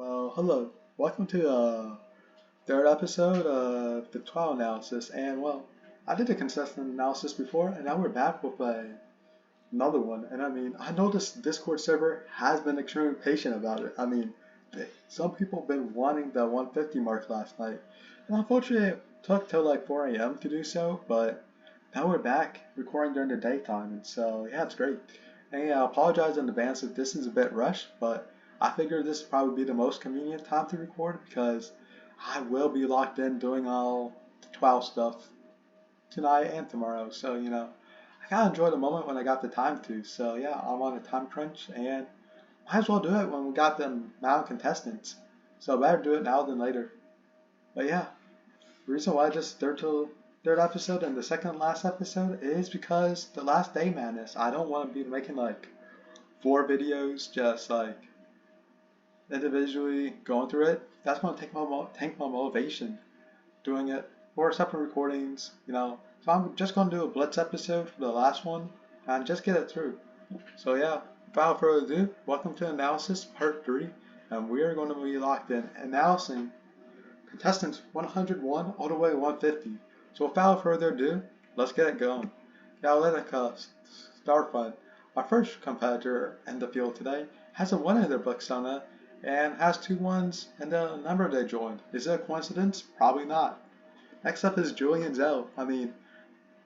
Well, hello. Welcome to the third episode of the TWOW analysis. And well, I did a consistent analysis before, and now we're back with another one. And I know this Discord server has been extremely patient about it. Some people have been wanting the 150 mark last night, and unfortunately, it took till like 4 a.m. to do so. But now we're back recording during the daytime, and so yeah, it's great. And yeah, I apologize in advance if this is a bit rushed, but I figured this would probably be the most convenient time to record because I will be locked in doing all the 12 stuff tonight and tomorrow. So, I kind of enjoyed the moment when I got the time to. So, yeah, I'm on a time crunch and might as well do it when we got them amount of contestants. So, better do it now than later. But yeah, the reason why I just third episode and the second last episode is because the last day madness. I don't want to be making like 4 videos just like individually going through it. That's going to take my motivation doing it for separate recordings, So I'm just going to do a blitz episode for the last one and just get it through. So yeah, without further ado, welcome to analysis part 3, and we are going to be locked in analyzing contestants 101 all the way to 150. So without further ado, let's get it going. Now let us start fun. Our first competitor in the field today has a 1 in their persona and has 2 1s and the number they joined. Is it a coincidence? Probably not. Next up is Julian Zell.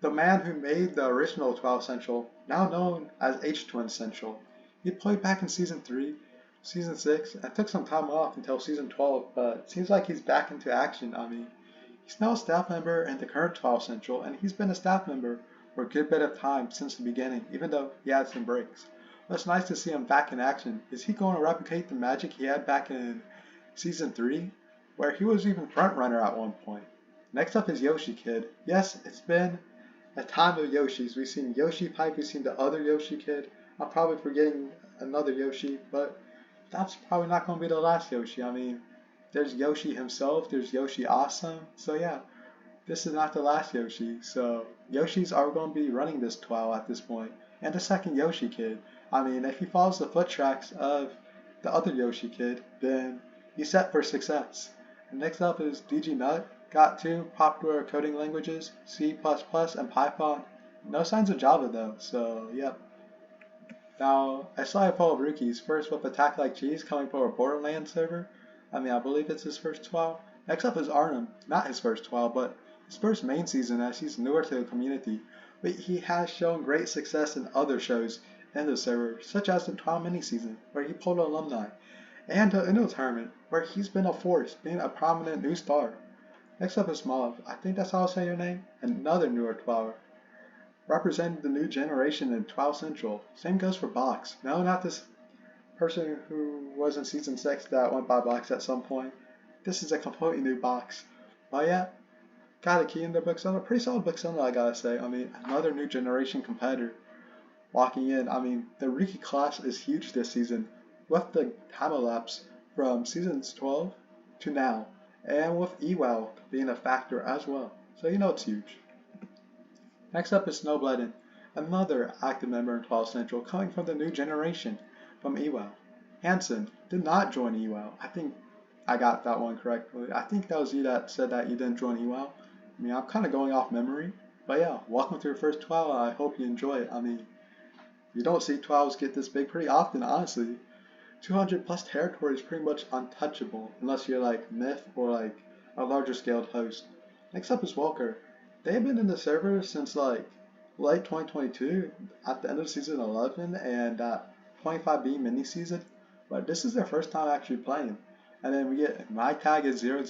The man who made the original 12 Central, now known as H-Twin Central. He played back in Season 3, Season 6, and took some time off until Season 12, but it seems like he's back into action. He's now a staff member in the current 12 Central, and he's been a staff member for a good bit of time since the beginning, even though he had some breaks. But it's nice to see him back in action. Is he going to replicate the magic he had back in Season 3, where he was even front runner at one point? Next up is Yoshi Kid. Yes, it's been a time of Yoshis. We've seen Yoshi Pipe, we've seen the other Yoshi Kid. I'm probably forgetting another Yoshi, but that's probably not going to be the last Yoshi. There's Yoshi himself, there's Yoshi Awesome. So yeah, this is not the last Yoshi. So Yoshis are going to be running this TWOW at this point. And the second Yoshi Kid. If he follows the foot tracks of the other Yoshi Kid, then he's set for success. And next up is DG Nut. Got 2 popular coding languages, C++ and Python. No signs of Java though, so yep. Now, I saw a poll of rookies, first with Attack Like Cheese coming from a Borderlands server. I believe it's his first TWOW. Next up is Arnhem, not his first TWOW, but his first main season as he's newer to the community. But he has shown great success in other shows in the server, such as the TWOW mini season, where he pulled alumni, and the Uno tournament, where he's been a force, being a prominent new star. Next up is Smolov, I think that's how I say your name, another newer TWOWer, representing the new generation in TWOW Central. Same goes for Box. No, not this person who was in Season 6 that went by Box at some point. This is a completely new Box. But yeah, got a key in their persona, pretty solid persona I gotta say. Another new generation competitor walking in. The rookie class is huge this season, with the time elapse from Seasons 12 to now, and with EWOW being a factor as well. So it's huge. Next up is Snowbledden, another active member in 12 Central coming from the new generation from EWOW. Hansen did not join EWOW. I think I got that one correctly. I think that was you that said that you didn't join EWOW. I'm kind of going off memory. But yeah, welcome to your first TWOW. I hope you enjoy it. You don't see TWOWs get this big pretty often, honestly. 200 plus territory is pretty much untouchable unless you're like Myth or like a larger scaled host. Next up is Walker. They've been in the server since like late 2022 at the end of season 11 and that 25B mini season, but this is their first time actually playing. And then we get my tag is 000.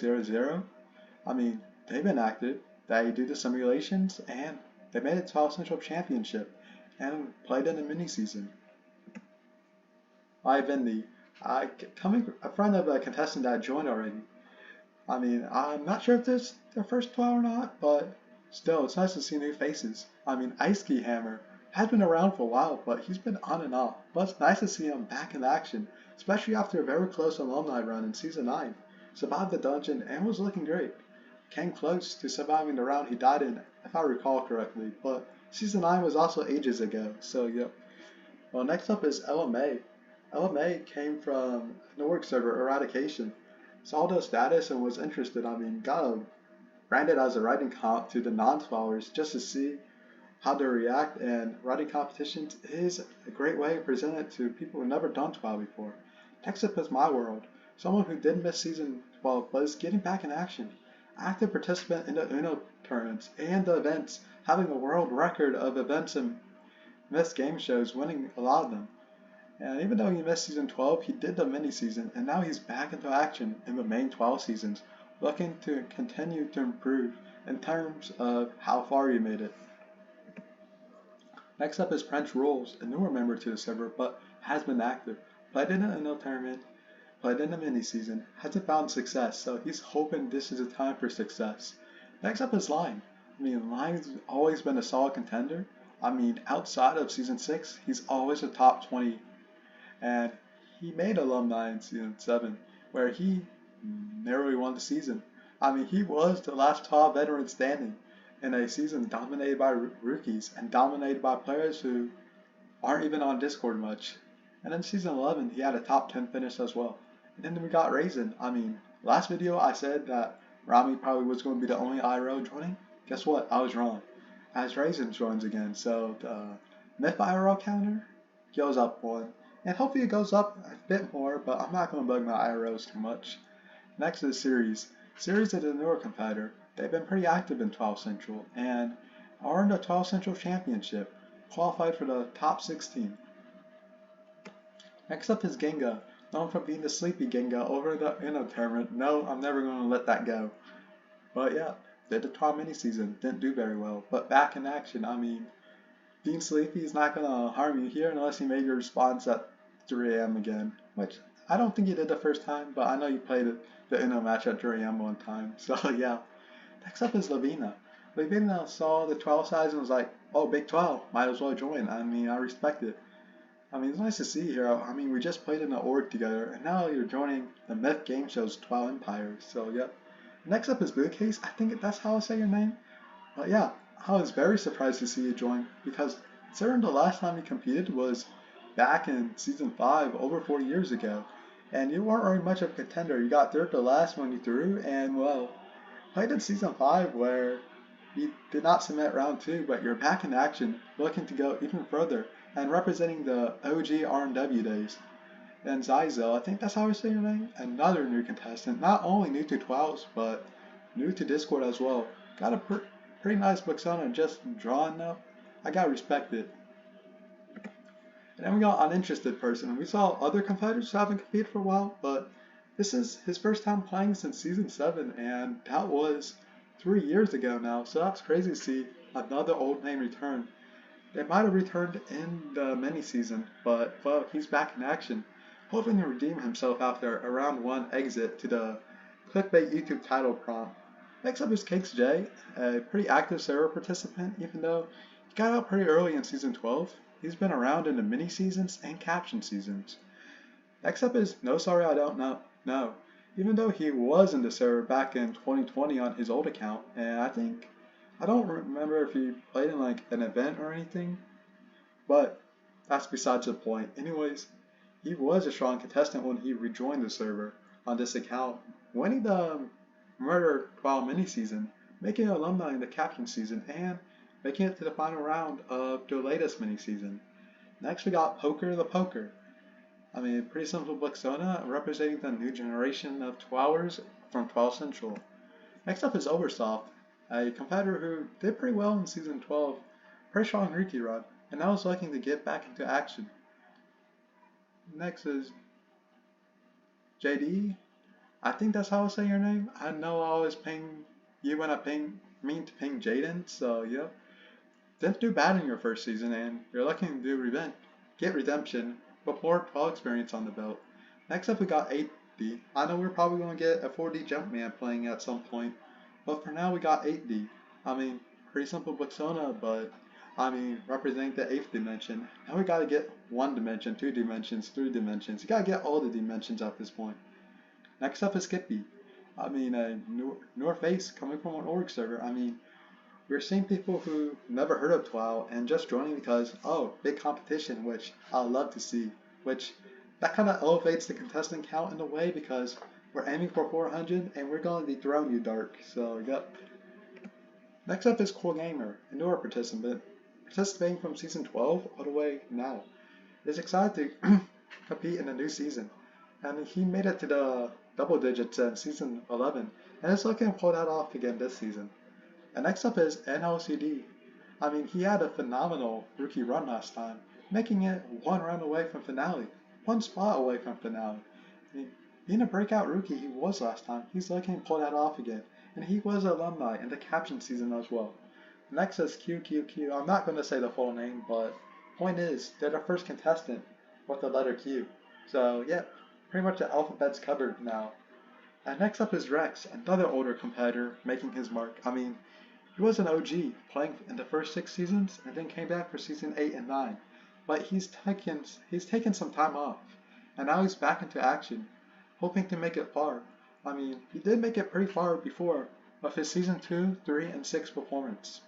They've been active. They do the simulations and they made it to All Central Championship and played in the mini season. Vindy, coming a friend of a contestant that joined already. I'm not sure if this is their first TWOW or not, but still, it's nice to see new faces. Ice Key Hammer has been around for a while, but he's been on and off. But it's nice to see him back in action, especially after a very close alumni run in Season 9. Survived the dungeon and was looking great. Came close to surviving the round he died in, if I recall correctly, but Season 9 was also ages ago, so yep. Well, next up is LMA. LMA came from an org server, Eradication. Saw the status and was interested. I mean, got branded as a writing comp to the non-followers just to see how they react, and writing competitions is a great way to present it to people who've never done TWOW before. Next up is My World, someone who did miss season 12 but is getting back in action. Active participant in the UNO tournaments and the events, having a world record of events and missed game shows, winning a lot of them. And even though he missed season 12, he did the mini season, and now he's back into action in the main 12 seasons, looking to continue to improve in terms of how far he made it. Next up is French Rules, a newer member to the server, but has been active. Played in the UNO tournament, played in the mini season, hasn't found success, so he's hoping this is a time for success. Next up is Line. I mean, Line's always been a solid contender. I mean, outside of season 6, he's always a top 20, and he made alumni in season 7, where he narrowly won the season. I mean, he was the last top veteran standing in a season dominated by rookies and dominated by players who aren't even on Discord much. And in season 11, he had a top 10 finish as well. And then we got Raisin. I mean, last video I said that Rami probably was going to be the only IRL joining. Guess what? I was wrong. As Raisin joins again, so the Myth IRL counter goes up one. And hopefully it goes up a bit more, but I'm not going to bug my IRLs too much. Next is Series. Series is a newer competitor. They've been pretty active in 12 Central and are in the 12 Central Championship, qualified for the top 16. Next up is Genga, known for being the sleepy Genga over the UNO tournament. No, I'm never going to let that go. But yeah, did the 12 mini season, didn't do very well, but back in action. I mean, being sleepy is not going to harm you here unless you made your response at 3 a.m. again, which I don't think you did the first time, but I know you played the UNO match at 3 a.m. one time, so yeah. Next up is Lavina. Lavina saw the 12 size and was like, oh, Big 12, might as well join. I mean, I respect it. I mean, it's nice to see you here. I mean, we just played in the org together, and now you're joining the Myth Gameshows 12 Empire, so yep. Next up is Bootcase. I think that's how I say your name. But yeah, I was very surprised to see you join, because considering the last time you competed was back in season 5, over 4 years ago, and you weren't very much of a contender. You got third to last when you threw, and well, played in season 5 where you did not submit round 2, but you're back in action, looking to go even further, and representing the OG R&W days. And Zyzo, I think that's how I say your name, another new contestant, not only new to 12s, but new to Discord as well. Got a pretty nice Buxona just drawing up. I gotta respect it. And then we got Uninterested Person. We saw other competitors who haven't competed for a while, but this is his first time playing since season 7, and that was 3 years ago now, so that's crazy to see another old name return. They might have returned in the mini season, but well, he's back in action, hoping to redeem himself after a round 1 exit to the clickbait YouTube title prompt. Next up is Cakes J, a pretty active server participant, even though he got out pretty early in season 12. He's been around in the mini seasons and caption seasons. Next up is No Sorry I Don't Know. No, even though he was in the server back in 2020 on his old account, and I don't remember if he played in like an event or anything, but that's besides the point. Anyways, he was a strong contestant when he rejoined the server on this account, winning the Murder Trial mini season, making an alumni in the captain season, and making it to the final round of the latest mini season. Next we got Poker the Poker. I mean, pretty simple Buxona, representing the new generation of 12ers from 12 Central. Next up is Oversoft, a competitor who did pretty well in season 12, pretty strong rookie run, and now is looking to get back into action. Next is JD. I think that's how I say your name. I know I always ping you when I mean to ping Jaden, so yep. Didn't do bad in your first season, and you're looking to get redemption, but more 12 experience on the belt. Next up we got 8D. I know we're probably going to get a 4D Jumpman playing at some point, but for now we got 8D. I mean, pretty simple Buxona, but I mean, representing the 8th dimension. Now we gotta get 1 dimension, 2 dimensions, 3 dimensions. You gotta get all the dimensions at this point. Next up is Skippy. I mean, a newer face coming from an org server. I mean, we're seeing people who never heard of TWOW and just joining because, oh, big competition, which I love to see. Which that kind of elevates the contestant count in a way because we're aiming for 400 and we're going to dethrone you, Dark. So, yep. Next up is Cool Gamer, a newer participant, participating from season 12 all the way now. Is excited to compete in a new season, and he made it to the double digits in season 11, and is looking to pull that off again this season. And next up is NLCD. I mean, he had a phenomenal rookie run last time, making it one round away from finale, one spot away from finale. I mean, being a breakout rookie he was last time, he's looking to pull that off again, and he was an alumni in the caption season as well. Next is QQQ. I'm not going to say the full name, but point is, they're the first contestant with the letter Q. So, yeah, pretty much the alphabet's covered now. And next up is Rex, another older competitor making his mark. I mean, he was an OG, playing in the first 6 seasons, and then came back for season 8 and 9. But he's taken some time off, and now he's back into action, hoping to make it far. I mean, he did make it pretty far before with his season 2, 3, and 6 performance.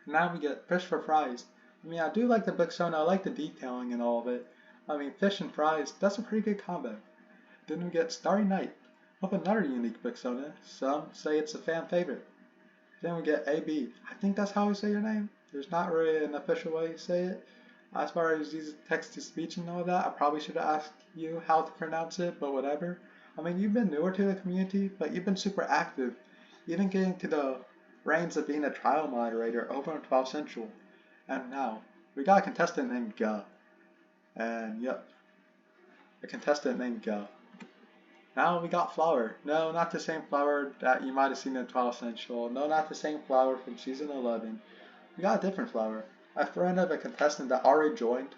And now we get Fish for Fries. I mean, I do like the Buxona, I like the detailing and all of it. I mean, fish and fries, that's a pretty good combo. Then we get Starry Night, with another unique Buxona. Some say it's a fan favorite. Then we get AB. I think that's how we say your name. There's not really an official way to say it. As far as these text-to-speech and all that, I probably should have asked you how to pronounce it, but whatever. I mean, you've been newer to the community, but you've been super active, even getting to the reins of being a trial moderator over on 12 Central. And now, we got a contestant named Ga. And yep, a contestant named Ga. Now we got Flower. No, not the same Flower that you might have seen in 12 Central. No, not the same Flower from season 11. We got a different Flower. A friend of a contestant that already joined.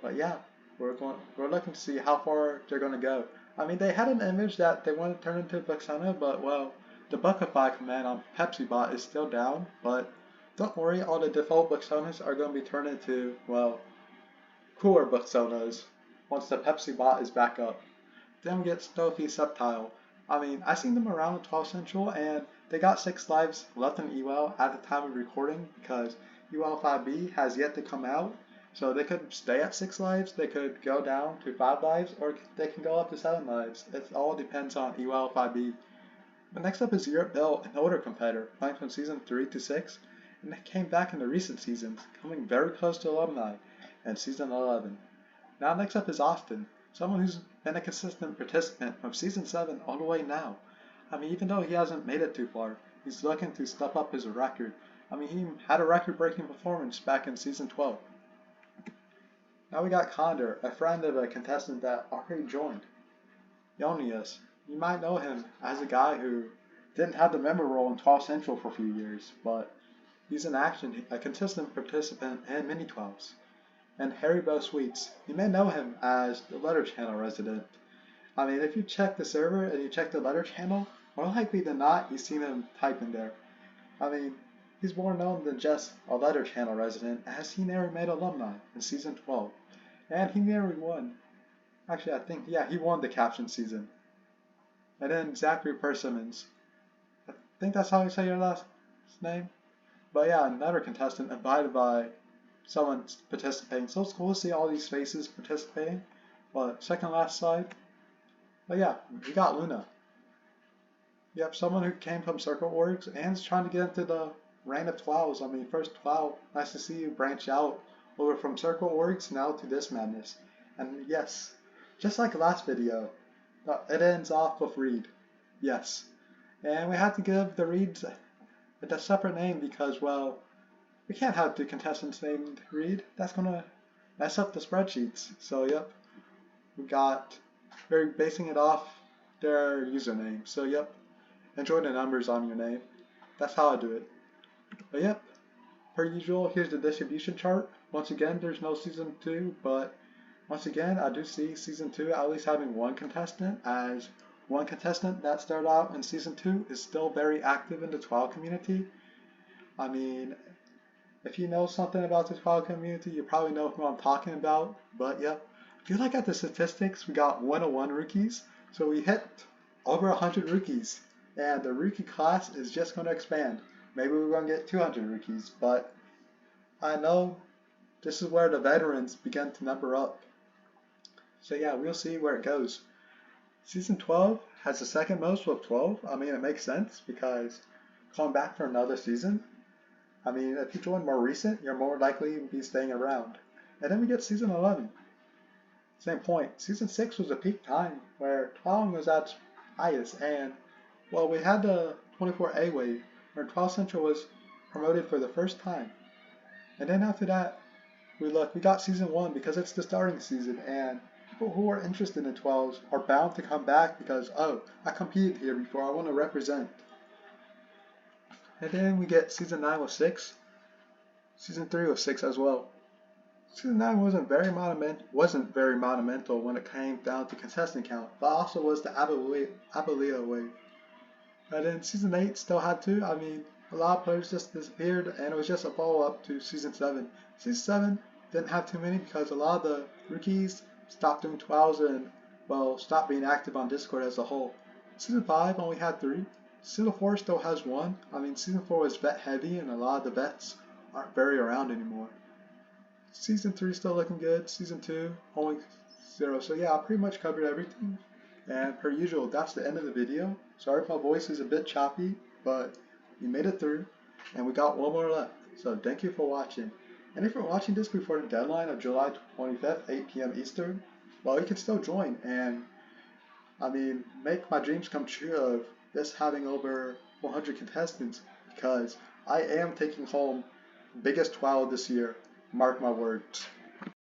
But yeah, we're looking to see how far they're going to go. I mean, they had an image that they want to turn into Buxona, but well, the Buckify command on PepsiBot is still down. But don't worry, all the default Buxonas are going to be turned into, well, cooler Buxonas once the PepsiBot is back up. Then we get Stealthy Subtile. I mean, I seen them around 12 Central, and they got 6 lives left in EWL at the time of recording because EWL 5B has yet to come out. So they could stay at 6 lives, they could go down to 5 lives, or they can go up to 7 lives. It all depends on EWL 5B. But next up is Europe Bell, an older competitor, playing from season 3 to 6, and they came back in the recent seasons, coming very close to alumni in season 11. Now next up is Austin, someone who's been a consistent participant from season 7 all the way now. I mean, even though he hasn't made it too far, he's looking to step up his record. I mean, he had a record-breaking performance back in season 12. Now we got Condor, a friend of a contestant that already joined. Ionius. You might know him as a guy who didn't have the member role in 12 Central for a few years, but he's in action, a consistent participant in mini 12s. And Haribo Sweets. You may know him as the Letter Channel resident. I mean, if you check the server and you check the Letter Channel, more likely than not, you've seen him type in there. I mean, he's more known than just a Letter Channel resident, as he never made alumni in season 12. And he nearly won. Actually, I think, yeah, he won the caption season. And then Zachary Persimmons. I think that's how you say your last name. But yeah, another contestant invited by someone participating. So it's cool to see all these faces participating. But second last slide. But yeah, we got Luna. Yep, someone who came from Circle Orgs and is trying to get into the reign of TWOWs. I mean, first TWOW, nice to see you branch out over from Circle Orgs now to this madness. And yes, just like the last video, it ends off with Reed. Yes. And we had to give the Reeds a separate name because, well, we can't have 2 contestants named Reed. That's gonna mess up the spreadsheets. So yep, we're basing it off their username. So yep, enjoy the numbers on your name. That's how I do it. But yep, per usual, here's the distribution chart. Once again, there's no season 2, but once again, I do see season 2 at least having 1 contestant, as 1 contestant that started out in season 2 is still very active in the TWOW community. I mean, if you know something about the TWOW community, you probably know who I'm talking about. But yeah, if you look at the statistics, we got 101 rookies. So we hit over 100 rookies. And the rookie class is just going to expand. Maybe we're going to get 200 rookies. But I know this is where the veterans begin to number up. So yeah, we'll see where it goes. Season 12 has the second most with 12. I mean, it makes sense because coming back for another season, I mean, if you join more recent, you're more likely to be staying around. And then we get season 11. Same point. Season 6 was a peak time where TWOW was at its highest, and well, we had the 24A wave where TWOW Central was promoted for the first time. And then after that, we got season 1 because it's the starting season, and people who are interested in 12s are bound to come back because, oh, I competed here before, I want to represent. And then we get season 9 with 6, season 3 with 6 as well. Season 9 wasn't very monumental when it came down to contestant count, but also was the Abilita wave. And then season 8 still had 2. I mean, a lot of players just disappeared, and it was just a follow-up to season 7. Season 7 didn't have too many because a lot of the rookies stopped doing 12s and, well, stopped being active on Discord as a whole. Season 5 only had 3. Season 4 still has 1. I mean, season 4 was vet heavy, and a lot of the vets aren't very around anymore. Season 3 still looking good. Season 2 only 0. So yeah, I pretty much covered everything. And per usual, that's the end of the video. Sorry if my voice is a bit choppy, but we made it through, and we got one more left. So thank you for watching. And if you're watching this before the deadline of July 25th, 8 p.m. Eastern, well, you can still join and, I mean, make my dreams come true of this having over 100 contestants, because I am taking home the biggest TWOW this year. Mark my words.